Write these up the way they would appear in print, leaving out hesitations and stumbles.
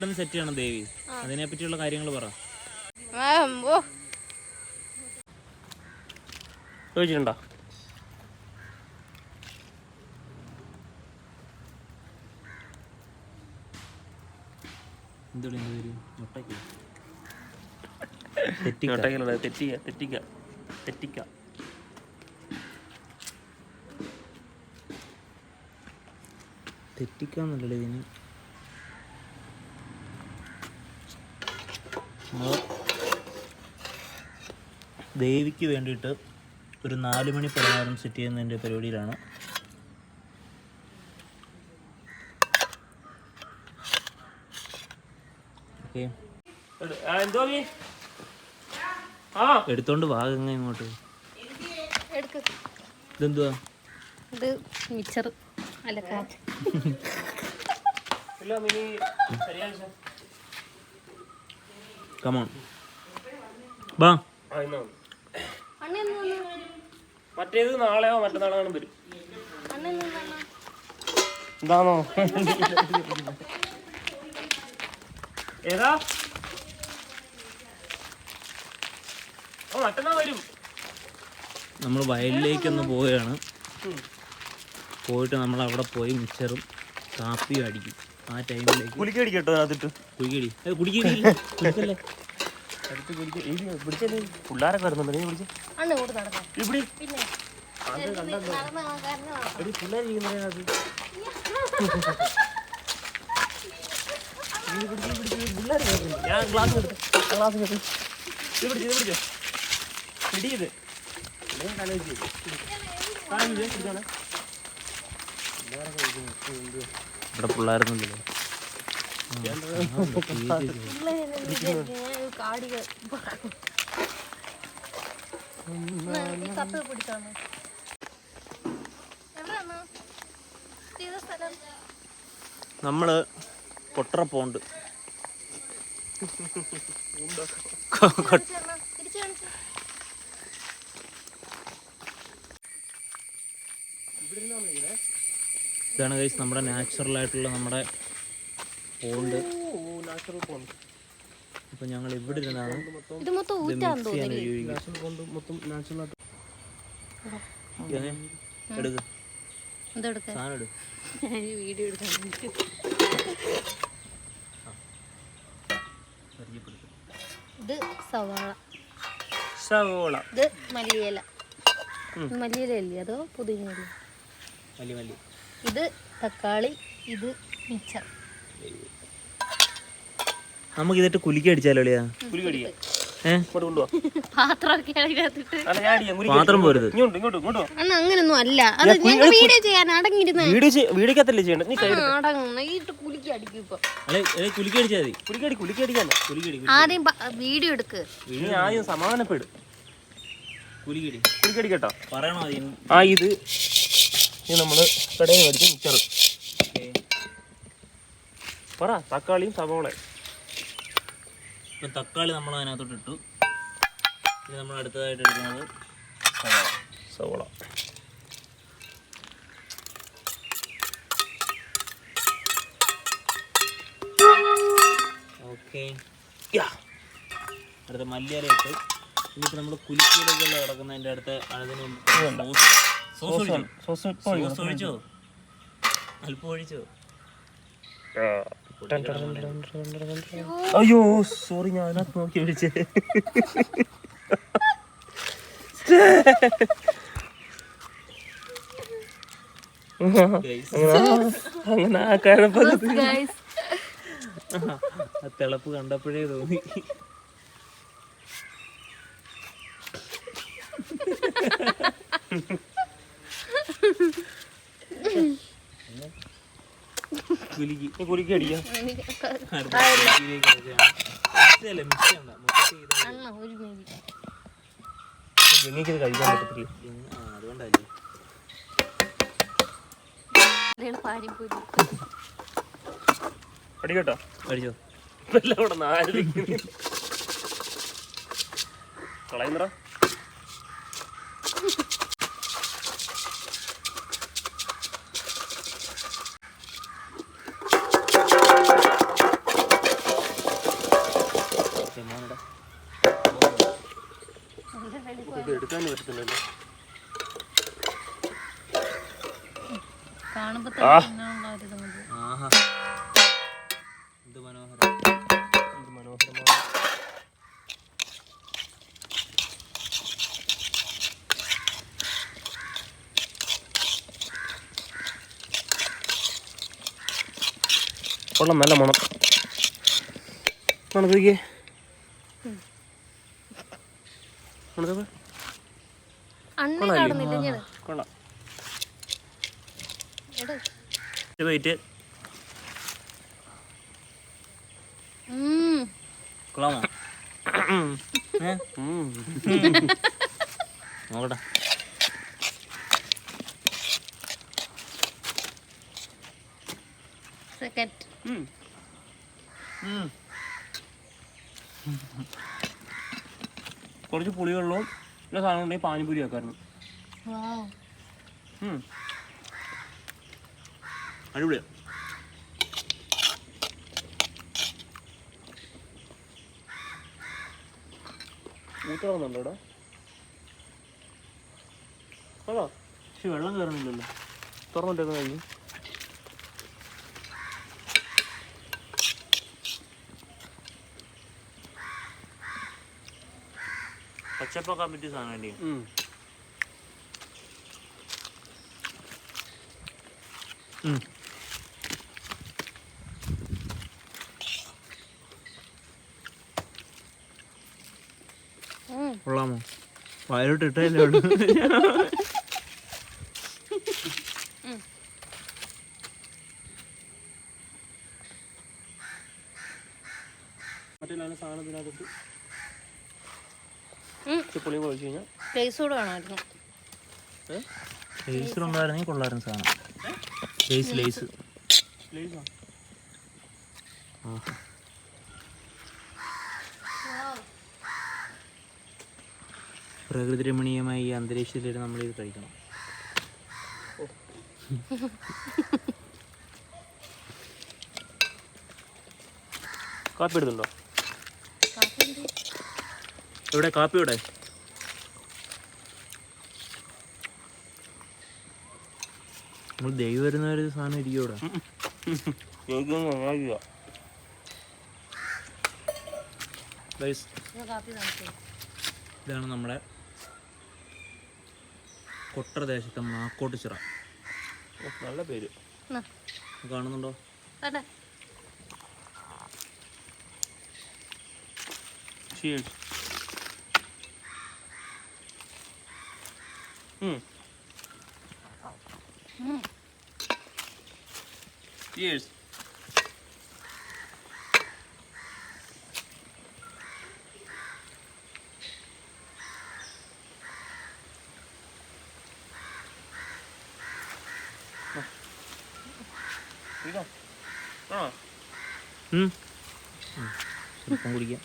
Set ചെയ്യണം ദേവി, അതിനെ പറ്റിയുള്ള കാര്യങ്ങൾ പറ. ചോദിച്ചിട്ടുണ്ടോ? തെറ്റിക്കാന്നല്ലേ ഇതിന്. ദേവിക്ക് വേണ്ടിയിട്ട് ഒരു 4 മണി പലഹാരം സെറ്റ് ചെയ്യുന്നതിൻ്റെ പരിപാടിയിലാണ്. ഓക്കെ, എടുത്തോണ്ട് വാങ്ങ ഇങ്ങോട്ട്. ഇതെന്തുവാ? ഇത് മിച്ചർ അല്ല കമോൺ ബാ. മറ്റേത് നാളെയോ മറ്റന്നാളോ വരും. എന്താണോ ഏതാ? മറ്റന്നാ വരും. നമ്മൾ വയലിലേക്കൊന്ന് പോവുകയാണ്. പോയിട്ട് നമ്മൾ അവിടെ പോയി മിച്ചറും കാപ്പിയും അടിക്കും. ആ ടൈമിലേക്ക് കുലിക്കടി കേട്ടോ, അതിട്ട് കുലിക്കടി കുടിക്കല്ലേ പിള്ളേരൊക്കെ വരുന്നുണ്ട്. നീ പിടിച്ച് ഞാൻ ഗ്ലാസ് പിടിച്ചോ പിടിയത് ഇവിടെ പിള്ളേരൊന്നുമില്ലല്ലോ. നമ്മള് കൊട്ടറ പോണ്ട്. ഇതാണ് ഗൈസ് നമ്മുടെ നാച്ചുറൽ ആയിട്ടുള്ള നമ്മുടെ പോണ്ട്. അപ്പൊ ഞങ്ങൾ ഇവിടെ ഇരുന്നാണ് ഇത് സവാള, സവോള, ഇത് മല്ലിയില. മല്ലിയില അല്ലേ അതോ പുതിന? മല്ലി. ഇത് തക്കാളി, ഇത് മിച്ചർ. നമുക്ക് ഇതിട്ട് കുലുക്കി അടിച്ചാലോ? പാത്രം പോരുത്. അങ്ങനൊന്നും അല്ല, അത് വീഡിയോ ചെയ്യാൻ അടങ്ങിയിരുന്ന വീടിക്കത്തല്ലേ ചെയ്യണ്ട. നീ കുലുക്കി അടിക്കും. ഇപ്പൊ കുലുക്കി അടിച്ചാൽ മതി. കുലുക്കി അടിക്കാല്ല. ആദ്യം വീഡിയോ എടുക്ക്. നീ ആദ്യം സമാധാനപ്പെട്. കുലുക്കി അടിക്കട്ടോ പറയണോ? ഇത് നമ്മള് കടയിൽ മേടിച്ച മിച്ചർ പറ. തക്കാളിയും സവോളയും. ഇപ്പം തക്കാളി നമ്മൾ അതിനകത്തോട്ട് ഇട്ടു. ഇനി നമ്മൾ അടുത്തതായിട്ട് എടുക്കുന്നത് സവോള. ഓക്കെ, അടുത്ത മല്ലിയില ഇട്ട്. ഇനിയിപ്പോൾ നമ്മൾ കുലുക്കിയിലേക്കുള്ള കിടക്കുന്നതിൻ്റെ അടുത്ത് അതിന് സോസ് ഒഴിച്ചോ? അല്പം ഒഴിച്ചോ? അയ്യോ സോറി, ഞാൻ അതിനകത്ത് നോക്കി വിളിച്ചേ. അങ്ങനെ ആ തിളപ്പ് കണ്ടപ്പോഴേ തോന്നി. കുലുക്കി അടിക്കാം. എനിക്കത് കഴിക്കാൻ പറ്റത്തില്ല. അതുകൊണ്ടല്ലേ അടിക്കട്ടോ? അടിച്ചോ. കളയുന്നറ. കാണുമ്പോ തന്നെ ഒരു ഇതുണ്ട്. ആഹാ എന്ത് മനോഹരം. എന്ത് മനോഹരമാണ്. കൊള്ളാം, നല്ല മണം. മണത്തേക്ക് അണ്ണി കാണുന്നില്ല ഞാൻ. കൊള്ളാം. എട്. വെയിറ്റ് കൊള്ളാമോ? നോക്കട്ടെ. സെക്കൻഡ്. കുറച്ച് പുളിവെള്ളവും എല്ലാ സാധനം ഉണ്ടെങ്കിൽ പാനിപ്പൂരി ആക്കായിരുന്നു. അടിപൊളിയാ. ഊത്തിറങ്ങുന്നുണ്ടോ ഇവിടെ? അതാ പക്ഷെ വെള്ളം കയറുന്നില്ലല്ലോ. തുറന്നിട്ടേക്കുന്ന കഴിഞ്ഞു. പച്ചപ്പൊക്കാൻ പറ്റിയ സാധനം അല്ലേ? കൊള്ളാമോ? വയലോട്ട് ഇട്ടല്ലേ ഉള്ളൂ. മറ്റേ സാധനത്തിനകത്ത് പുളിയും കഴിച്ചു കഴിഞ്ഞാൽ ടേസ്റ്റ് കൂടെ വേണമായിരുന്നു. ലേസ് ഉണ്ടായിരുന്നെങ്കിൽ കൊള്ളായിരുന്നു സാധനം. ലേസ് പ്രകൃതി രമണീയമായി ഈ അന്തരീക്ഷത്തിൽ നമ്മളിത് കഴിക്കണം. കാപ്പി ഇടുന്നുണ്ടോ? എവിടെ കാപ്പി? ഇവിടെ നമ്മൾ ദൈവം വരുന്ന ഒരു സാധനം ഇരിക്കും ഇവിടെ. ഇതാണ് നമ്മുടെ കൊട്ടപ്രദേശത്തെ മാക്കോട്ട് ചിറ. നല്ല പേര്. കാണുന്നുണ്ടോ? Cheers. Cheers. സ്വല്പം കുടിക്കാം.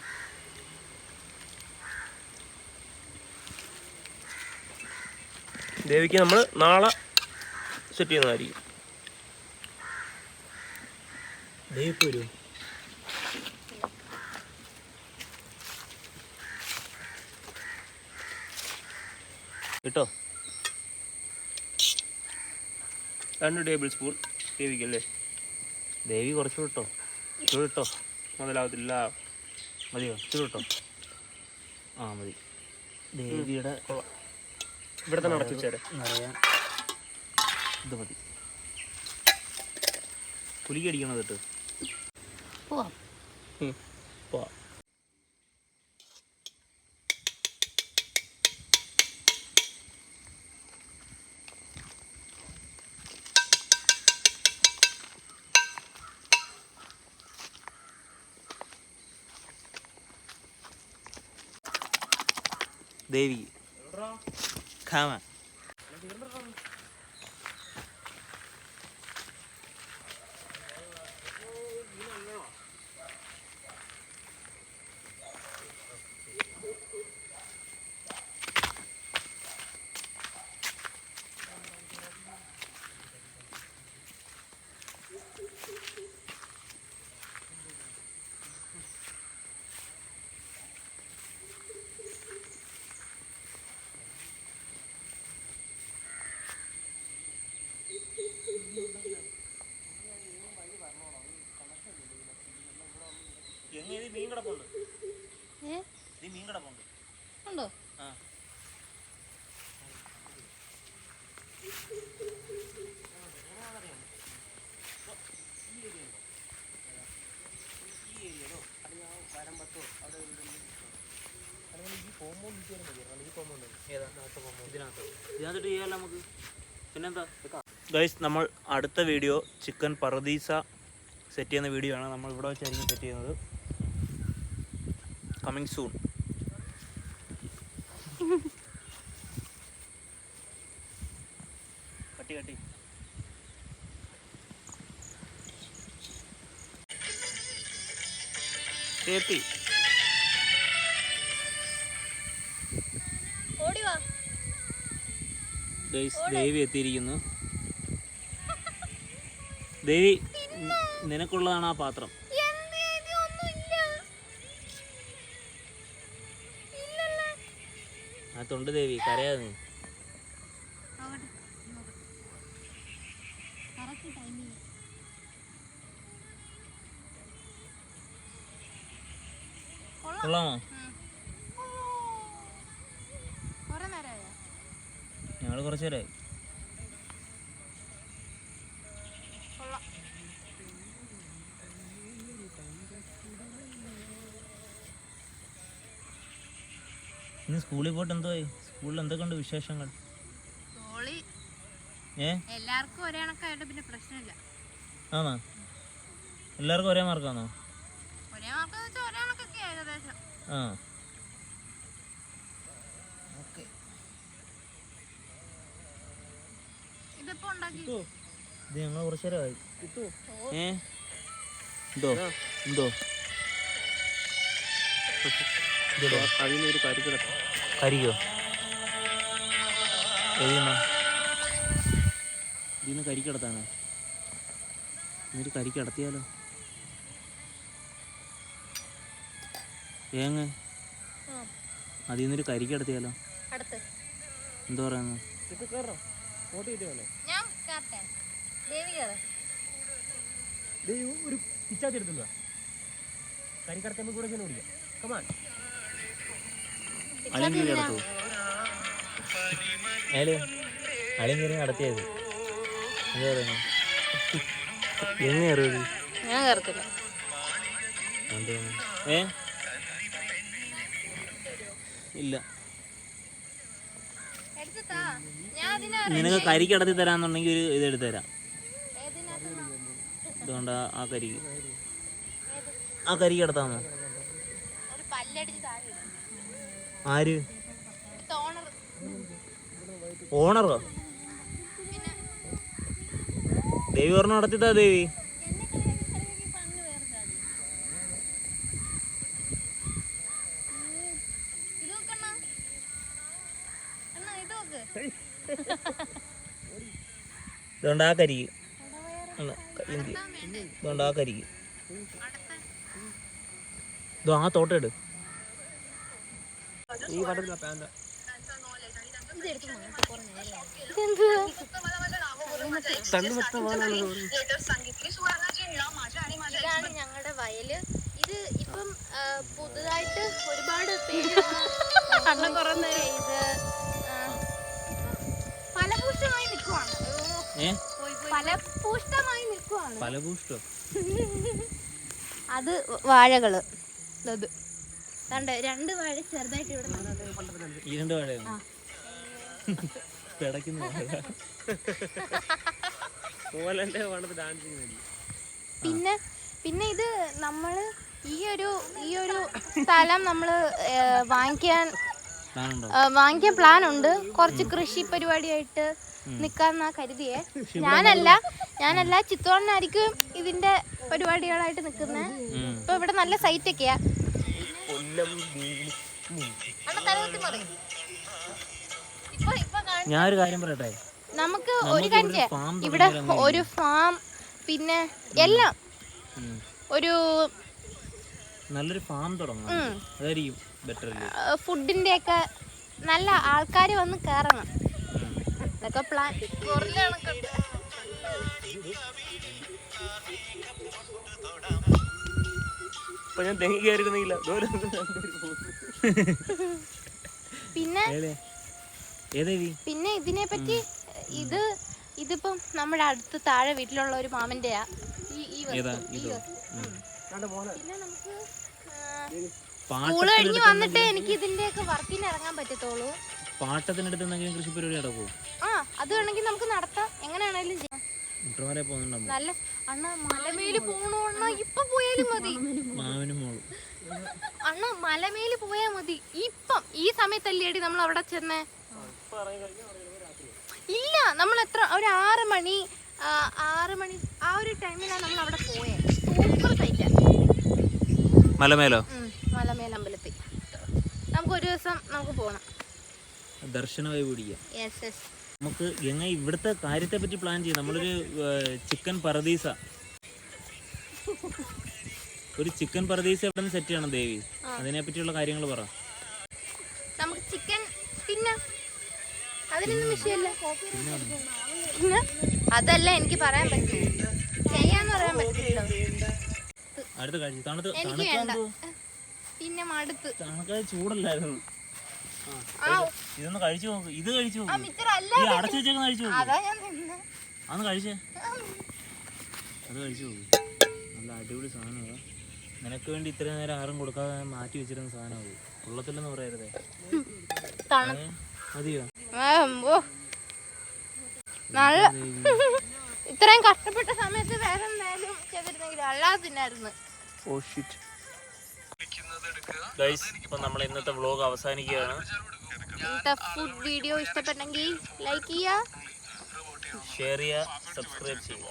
ദേവിക്ക് നമ്മൾ നാളെ സെറ്റ് ചെയ്യുന്നതായിരിക്കും. ദേവി വരുമോ? കേട്ടോ, 2 ടേബിൾ സ്പൂൺ ദേവിക്കല്ലേ? ദേവി കുറച്ച് വിട്ടോ. ഇട്ടോ മുതലാവത്തില്ല. മതിയോ? ഇച്ചിരി വിട്ടോ. ആ മതി. ദേവിയുടെ ഇവിടെ തന്നെ അടച്ചു വെച്ചേരെ. നിറയാൻ ഇത് മതി. പുലിക്ക് അടിക്കണത് കേട്ടോ. പോവാം. പോവാം. ദേവി ഖാമ മീൻ കിടപ്പുണ്ട്, ഏ മീൻ കിടപ്പുണ്ട്. ഉണ്ടോ? ആ ഇതിനകത്തോട്ട് ചെയ്യാമല്ലോ നമുക്ക്. പിന്നെന്താ ഗൈസ്, നമ്മൾ അടുത്ത വീഡിയോ ചിക്കൻ പറുദീസ സെറ്റ് ചെയ്യുന്ന വീഡിയോ ആണ്. നമ്മൾ ഇവിടെ വെച്ചായിരിക്കും സെറ്റ് ചെയ്യുന്നത്. Coming soon. കട്ടി കട്ടി കേട്ടി. ഓടിവാ. ഗൈസ്, ദേവി എത്തിയിരിക്കുന്നു. ദേവി, നിനക്കുള്ളതാണ് ആ പാത്രം. ആ തൊണ്ട് ദേവി, കരയാതെ നീ. കൊള്ളാമോ? ഞങ്ങള് കുറച്ചു നേരമായി. ഇന്ന് സ്കൂളിൽ പോയിട്ട് എന്തോയി? സ്കൂളിൽ എന്തൊക്കെയുണ്ട് വിശേഷങ്ങൾ? എല്ലാവർക്കും ഒരേ കണക്കായിട്ട് പിന്നെ പ്രശ്നമില്ല. ആണോ? എല്ലാവർക്കും ഒരേ മാർക്കാണോ? ഒരേ മാർക്ക് ഒരേ കണക്കൊക്കെ ഏകദേശം. ആ ഇതിപ്പോ ഉണ്ടാക്കി ഇത് ഞങ്ങൾ കുറച്ചു നേരമായി. എന്തോ എന്തോ അതിനൊരു കരിക്കിട. കരിക്കോ? ഇതിന്ന് കരിക്കടത്താണ്. എന്നിട്ട് കരിക്കടത്തിയാലോ? ഏങ്ങ് അതിൽ നിന്നൊരു കരിക്കടത്തിയാലോ? എന്താ പറയുന്നു? ഒരു പിച്ചാത്തിരുത്തുക കരിക്കടത്തുമ്പോ കൂടെ ഓടിക്കാം. കമാൻ അളിയൻ കടത്തു. അളിയൻ കയറി നടത്തിയത് എന്താ പറയുന്നു? എങ്ങനെ അറിയത്? ഞാൻ കയറത്തില്ല. ഇല്ല. നിനക്ക് കരിക്കടത്തി തരാന്നുണ്ടെങ്കിൽ ഒരു ഇതെടുത്ത് തരാം. അതുകൊണ്ട് ആ കരിക്കടത്താമോ? ആര്? ഓണറോ? ദേവി പറഞ്ഞ നടത്തിത്താ. ദേവി ഇതുകൊണ്ട് ആ കരിക്ക്. ഇതുകൊണ്ട് ആ കരിക്ക്. ഇതോ ആ തോട്ടെട്. ഈ വട്ടത്തില പാന്റ ഇതാണ് ഞങ്ങളുടെ വയല്. ഇത് ഇപ്പം പുതുതായിട്ട് ഒരുപാട് പേര് ഇത് ഫലപുഷ്ടമായി നിൽക്കുവാണ്. ഫലപുഷ്ടമായി നിൽക്കുവാണ്. ഫലപുഷ്ടോ? അത് വാഴകള്. അത് രണ്ട് വാഴ ചെറുതായിട്ട് ഇവിടെ. ഈ രണ്ട് വാഴയാണ് പിടയ്ക്കുന്ന. പിന്നെ പിന്നെ ഇത് നമ്മള് ഈ ഒരു സ്ഥലം നമ്മള് വാങ്ങിക്കാൻ പ്ലാൻ ഉണ്ട്. കുറച്ച് കൃഷി പരിപാടിയായിട്ട് നിക്കാന്നാ കരുതിയേ. ഞാനല്ല ചിത്തോണ്ണായിരിക്കും ഇതിന്റെ പരിപാടികളായിട്ട് നിക്കുന്നത്. ഇപ്പൊ ഇവിടെ നല്ല സൈറ്റ് ഒക്കെയാ. ഞാനൊരു കാര്യം പറയട്ടെ, നമുക്ക് ഒരു കാര്യം ഇവിടെ ഒരു ഫാം, പിന്നെ എല്ലാം ഒരു നല്ലൊരു ഫാം തുടങ്ങണം. അതായിരിക്കും ബെറ്റർ. ഫുഡിന്റെ ഒക്കെ നല്ല ആൾക്കാർ വന്ന് കയറണം. ഇതൊക്കെ പ്ലാൻ. ഇപ്പൊ ഞാൻ തെങ്ങി കയറിയിരുന്നില്ല. പിന്നെ പിന്നെ ഇതിനെ പറ്റി ഇതിപ്പം നമ്മുടെ അടുത്ത് താഴെ വീട്ടിലുള്ള ഒരു മാമന്റെയാ ഈ വസ്തു. പിന്നെ നമുക്ക് സ്കൂള് കഴിഞ്ഞ് വന്നിട്ട് എനിക്ക് ഇതിന്റെ ഒക്കെ വർക്കിന് ഇറങ്ങാൻ പറ്റത്തുള്ളൂ. പാട്ടത്തിനടുത്ത് എന്തെങ്കിലും കൃഷി പരിപാടി നടക്കുമോ? അത് വേണമെങ്കിൽ നമുക്ക് നടത്താം. എങ്ങനെയാണെങ്കിലും ചെയ്യാം. നല്ല അണ്ണ മലമേല് പോണോ അണ്ണ? ഇപ്പൊ പോയാലും മതി. അണ്ണ മലമേല് പോയാ മതി. ഇപ്പം ഈ സമയത്തല്ലേടി നമ്മൾ അവിടെ ചെന്നേ? ഇല്ല, നമ്മൾ എത്ര ഒരു 6 മണി ആ ഒരു ടൈമിലാണ് നമ്മൾ അവിടെ പോയേ. സൂപ്പർ സൈറ്റാ. മലമേലോ? മലമേൽ അമ്പലത്തിൽ നമുക്ക് ഒരു ദിവസം നമുക്ക് പോകണം, ദർശനമായി പിടിക്കാം. Yes yes. നമുക്ക് എങ്ങനെ ഇവിടുത്തെ കാര്യത്തെ പറ്റി പ്ലാൻ ചെയ്യാം. നമ്മളൊരു ചിക്കൻ പറദീസ എവിടെ നിന്ന് സെറ്റ് ചെയ്യണം ദേവി? അതിനെ പറ്റിയുള്ള കാര്യങ്ങൾ പറ. നമുക്ക് ചിക്കൻ പിന്നെ അതിനൊന്നും വിഷയമല്ല. അതല്ല എനിക്ക് പറയാൻ പറ്റൂ, ചെയ്യാന്ന് പറയാൻ പറ്റില്ല. എനിക്ക് വേണ്ട, പിന്നെ മടുത്ത്. ചൂടല്ലായിരുന്നു. ഇതൊന്ന് കഴിച്ചു നോക്ക്. ഇത് കഴിച്ചു നോക്ക്. അടച്ചു വെച്ചേക്കുന്ന കഴിച്ചു നോക്ക്. അതൊന്ന് കഴിച്ചേ. അത് കഴിച്ചു നോക്ക്. നല്ല അടിപൊളി സാധനമാണ്. നിനക്ക് വേണ്ടി ഇത്രയും നേരം ആരും കൊടുക്കാതെ മാറ്റി വെച്ചിരുന്ന സാധനമാകും. കൊള്ളത്തില്ലെന്ന് പറയരുതേ. മതിയോ? നല്ല ഇത്രയും കഷ്ടപ്പെട്ട സമയത്ത് വേറെ എന്തായാലും ചെയ്തിരുന്നെങ്കിൽ അല്ലാതെ തിന്നായിരുന്നു. ഇപ്പൊ നമ്മൾ ഇന്നത്തെ വ്ലോഗ് അവസാനിക്കുകയാണ്. ഇന്നത്തെ ഫുഡ് വീഡിയോ ഇഷ്ടപ്പെട്ടെങ്കിൽ ലൈക്ക് ചെയ്യുക, ഷെയർ ചെയ്യുക, സബ്സ്ക്രൈബ് ചെയ്യുക.